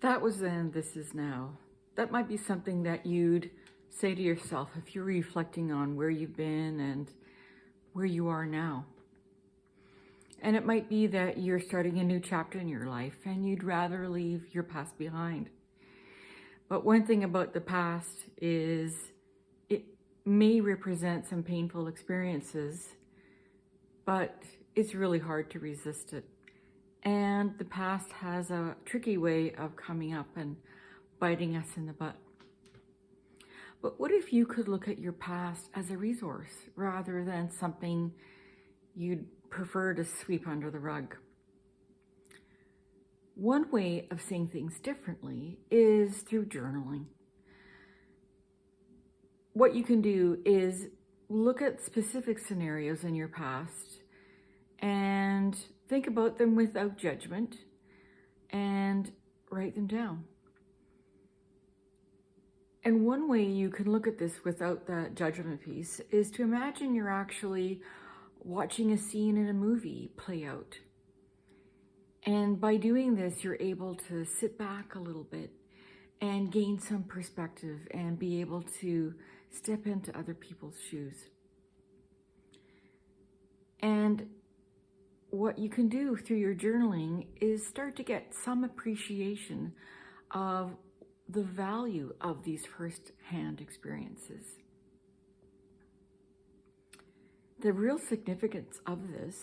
That was then, this is now. That might be something that you'd say to yourself if you're reflecting on where you've been and where you are now. And it might be that you're starting a new chapter in your life and you'd rather leave your past behind. But one thing about the past is it may represent some painful experiences, but it's really hard to resist it. And the past has a tricky way of coming up and biting us in the butt. But what if you could look at your past as a resource rather than something you'd prefer to sweep under the rug? One way of seeing things differently is through journaling. What you can do is look at specific scenarios in your past and think about them without judgment and write them down. And one way you can look at this without that judgment piece is to imagine you're actually watching a scene in a movie play out. And by doing this, you're able to sit back a little bit and gain some perspective and be able to step into other people's shoes. And what you can do through your journaling is start to get some appreciation of the value of these first-hand experiences. The real significance of this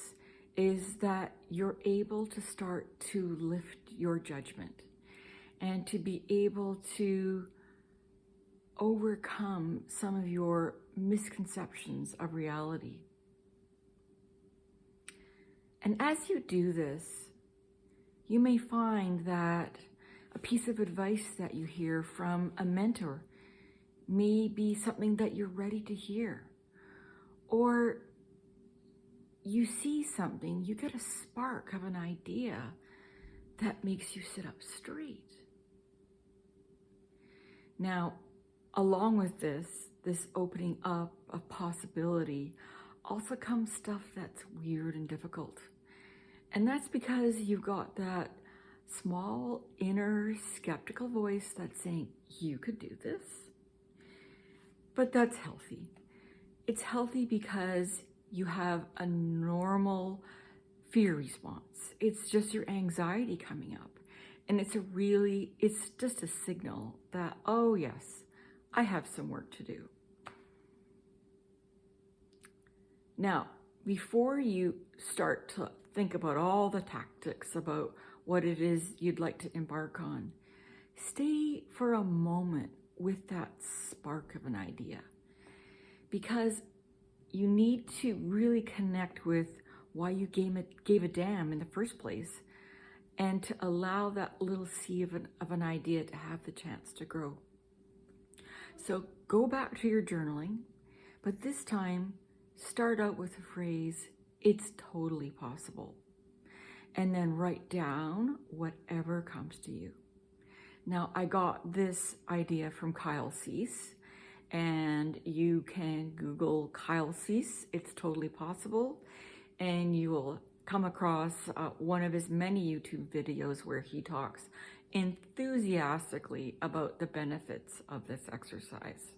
is that you're able to start to lift your judgment and to be able to overcome some of your misconceptions of reality. And as you do this, you may find that a piece of advice that you hear from a mentor may be something that you're ready to hear. Or you see something, you get a spark of an idea that makes you sit up straight. Now, along with this opening up of possibility also comes stuff that's weird and difficult. And that's because you've got that small inner skeptical voice that's saying, you could do this. But that's healthy. It's healthy because you have a normal fear response. It's just your anxiety coming up. And it's just a signal that, oh yes, I have some work to do. Now, before you start to think about all the tactics about what it is you'd like to embark on, stay for a moment with that spark of an idea, because you need to really connect with why you gave a damn in the first place, and to allow that little seed of an idea to have the chance to grow. So go back to your journaling, but this time start out with the phrase, it's totally possible. And then write down whatever comes to you. Now, I got this idea from Kyle Cease, and you can Google Kyle Cease, it's totally possible, and you will come across one of his many YouTube videos where he talks enthusiastically about the benefits of this exercise.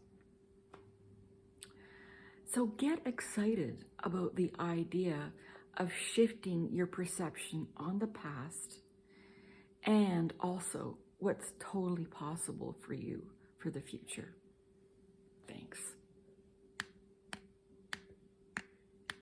So get excited about the idea of shifting your perception on the past and also what's totally possible for you for the future. Thanks.